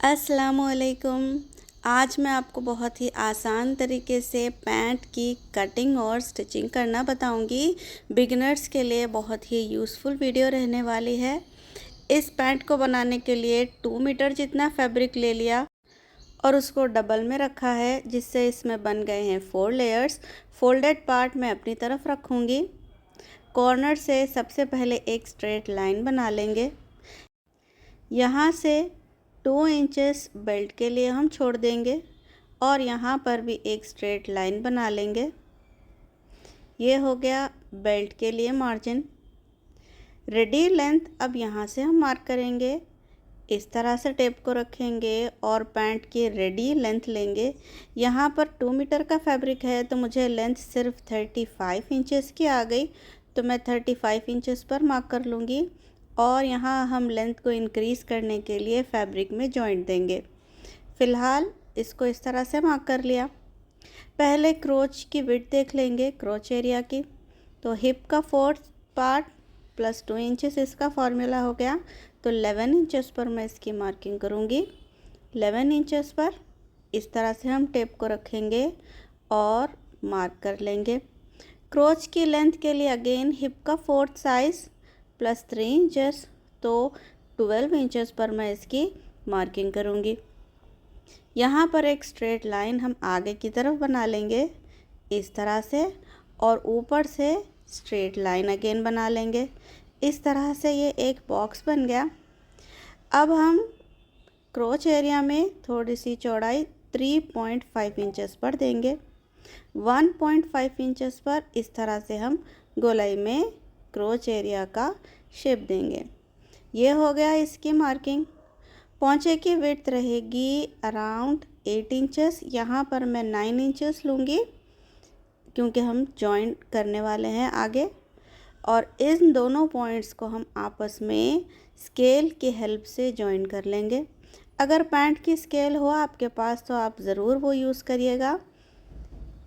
अस्सलामुअलैकुम। आज मैं आपको बहुत ही आसान तरीके से पैंट की कटिंग और स्टिचिंग करना बताऊंगी। बिगिनर्स के लिए बहुत ही यूज़फुल वीडियो रहने वाली है। इस पैंट को बनाने के लिए 2 मीटर जितना फैब्रिक ले लिया और उसको डबल में रखा है, जिससे इसमें बन गए हैं 4 लेयर्स। फोल्डेड पार्ट मैं अपनी तरफ रखूँगी। कॉर्नर से सबसे पहले एक स्ट्रेट लाइन बना लेंगे। यहाँ से 2 इंचेस बेल्ट के लिए हम छोड़ देंगे और यहाँ पर भी एक स्ट्रेट लाइन बना लेंगे। ये हो गया बेल्ट के लिए मार्जिन। रेडी लेंथ अब यहाँ से हम मार्क करेंगे। इस तरह से टेप को रखेंगे और पैंट की रेडी लेंथ लेंगे। यहाँ पर 2 मीटर का फैब्रिक है तो मुझे लेंथ सिर्फ 35 इंचेस की आ गई, तो मैं 35 इंचेस पर मार्क कर लूँगी और यहाँ हम लेंथ को इंक्रीज़ करने के लिए फैब्रिक में जॉइंट देंगे। फ़िलहाल इसको इस तरह से मार्क कर लिया। पहले क्रोच की विड्थ देख लेंगे, क्रोच एरिया की। तो हिप का 4th पार्ट प्लस 2 इंचेस इसका फॉर्मूला हो गया, तो 11 इंचेस पर मैं इसकी मार्किंग करूँगी। 11 इंचेस पर इस तरह से हम टेप को रखेंगे और मार्क कर लेंगे। क्रोच की लेंथ के लिए अगेन हिप का 4th साइज़ प्लस 3 इंचेस, तो 12 इंचेस पर मैं इसकी मार्किंग करूँगी। यहाँ पर एक स्ट्रेट लाइन हम आगे की तरफ बना लेंगे इस तरह से, और ऊपर से स्ट्रेट लाइन अगेन बना लेंगे। इस तरह से ये एक बॉक्स बन गया। अब हम क्रोच एरिया में थोड़ी सी चौड़ाई 3.5 इंचेस पर देंगे। 1.5 इंचेस पर इस तरह से हम गोलाई में क्रोच एरिया का शेप देंगे। ये हो गया इसकी मार्किंग। पोंचे की विड्थ रहेगी अराउंड 8 इंचेस। यहाँ पर मैं 9 इंचेस लूँगी क्योंकि हम जॉइंट करने वाले हैं आगे। और इन दोनों पॉइंट्स को हम आपस में स्केल की हेल्प से जॉइन कर लेंगे। अगर पैंट की स्केल हो आपके पास तो आप ज़रूर वो यूज़ करिएगा।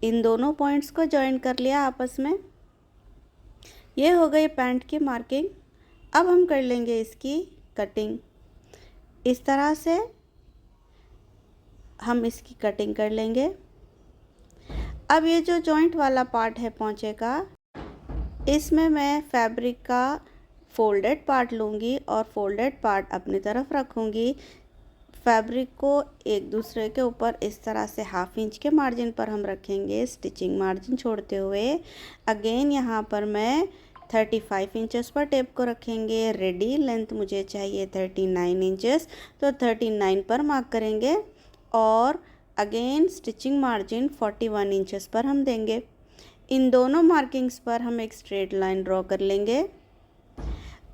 इन दोनों पॉइंट्स को जॉइन कर लिया आपस में। ये हो गई पैंट की मार्किंग। अब हम कर लेंगे इसकी कटिंग। इस तरह से हम इसकी कटिंग कर लेंगे। अब ये जो जॉइंट वाला पार्ट है पोंचे का, इसमें मैं फैब्रिक का फोल्डेड पार्ट लूँगी और फोल्डेड पार्ट अपनी तरफ रखूँगी। फैब्रिक को एक दूसरे के ऊपर इस तरह से 1/2 इंच के मार्जिन पर हम रखेंगे, स्टिचिंग मार्जिन छोड़ते हुए। अगेन यहाँ पर मैं 35 इंचेस पर टेप को रखेंगे। रेडी लेंथ मुझे चाहिए 39 इंचेस, तो 39 पर मार्क करेंगे और अगेन स्टिचिंग मार्जिन 41 इंचेस पर हम देंगे। इन दोनों मार्किंग्स पर हम एक स्ट्रेट लाइन ड्रॉ कर लेंगे।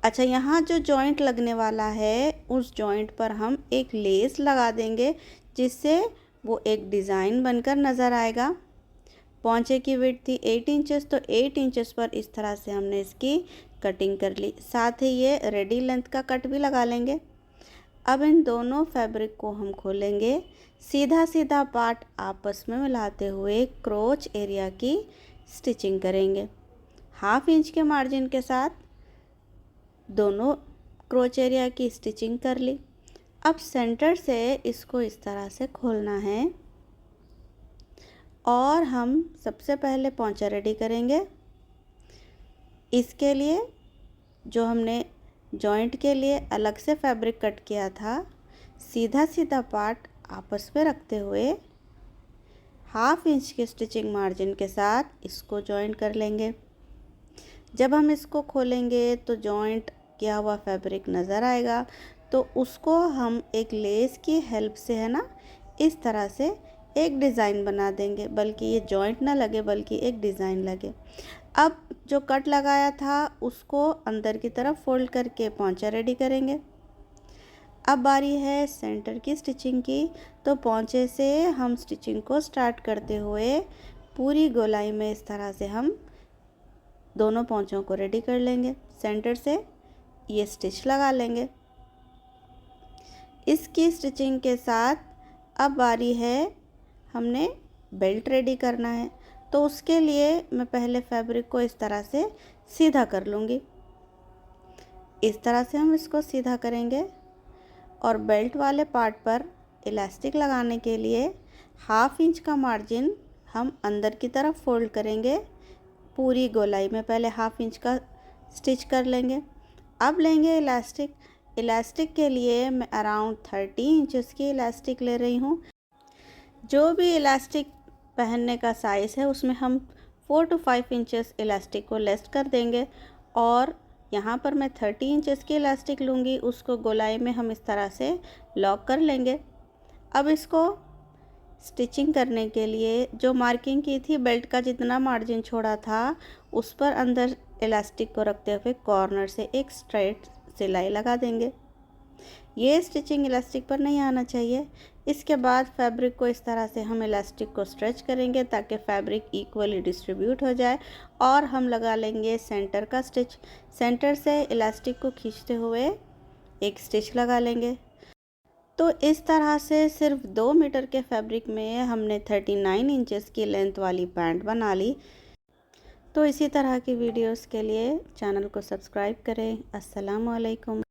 अच्छा, यहाँ जो जॉइंट लगने वाला है उस जॉइंट पर हम एक लेस लगा देंगे, जिससे वो एक डिज़ाइन बनकर नज़र आएगा। पोंचे की विड्थ थी 8 इंचेस, तो 8 इंचेस पर इस तरह से हमने इसकी कटिंग कर ली। साथ ही ये रेडी लेंथ का कट भी लगा लेंगे। अब इन दोनों फैब्रिक को हम खोलेंगे। सीधा सीधा पार्ट आपस में मिलाते हुए क्रोच एरिया की स्टिचिंग करेंगे। 1/2 इंच के मार्जिन के साथ दोनों क्रोच एरिया की स्टिचिंग कर ली। अब सेंटर से इसको इस तरह से खोलना है और हम सबसे पहले पोंचा रेडी करेंगे। इसके लिए जो हमने जॉइंट के लिए अलग से फैब्रिक कट किया था, सीधा सीधा पार्ट आपस में रखते हुए 1/2 इंच के स्टिचिंग मार्जिन के साथ इसको जॉइंट कर लेंगे। जब हम इसको खोलेंगे तो जॉइंट किया हुआ फैब्रिक नज़र आएगा, तो उसको हम एक लेस की हेल्प से, है ना, इस तरह से एक डिज़ाइन बना देंगे, बल्कि ये जॉइंट ना लगे बल्कि एक डिज़ाइन लगे। अब जो कट लगाया था उसको अंदर की तरफ फोल्ड करके पोंचा रेडी करेंगे। अब बारी है सेंटर की स्टिचिंग की, तो पोंचे से हम स्टिचिंग को स्टार्ट करते हुए पूरी गोलाई में इस तरह से हम दोनों पोंचों को रेडी कर लेंगे। सेंटर से ये स्टिच लगा लेंगे। इसकी स्टिचिंग के साथ अब बारी है, हमने बेल्ट रेडी करना है, तो उसके लिए मैं पहले फैब्रिक को इस तरह से सीधा कर लूँगी। इस तरह से हम इसको सीधा करेंगे और बेल्ट वाले पार्ट पर इलास्टिक लगाने के लिए 1/2 इंच का मार्जिन हम अंदर की तरफ फोल्ड करेंगे। पूरी गोलाई में पहले 1/2 इंच का स्टिच कर लेंगे। अब लेंगे इलास्टिक। इलास्टिक के लिए मैं अराउंड 30 इंचेस की इलास्टिक ले रही हूँ। जो भी इलास्टिक पहनने का साइज़ है उसमें हम 4 to 5 इंचेस इलास्टिक को लेस कर देंगे और यहाँ पर मैं 30 इंचेस की इलास्टिक लूँगी। उसको गोलाई में हम इस तरह से लॉक कर लेंगे। अब इसको स्टिचिंग करने के लिए जो मार्किंग की थी बेल्ट का जितना मार्जिन छोड़ा था उस पर अंदर इलास्टिक को रखते हुए कॉर्नर से एक स्ट्रेट सिलाई लगा देंगे। ये स्टिचिंग इलास्टिक पर नहीं आना चाहिए। इसके बाद फैब्रिक को इस तरह से हम इलास्टिक को स्ट्रेच करेंगे ताकि फैब्रिक इक्वली डिस्ट्रीब्यूट हो जाए और हम लगा लेंगे सेंटर का स्टिच। सेंटर से इलास्टिक को खींचते हुए एक स्टिच लगा लेंगे। तो इस तरह से सिर्फ 2 मीटर के फैब्रिक में हमने 39 इंचेस की लेंथ वाली पैंट बना ली। तो इसी तरह की वीडियोस के लिए चैनल को सब्सक्राइब करें। अस्सलाम वालेकुम।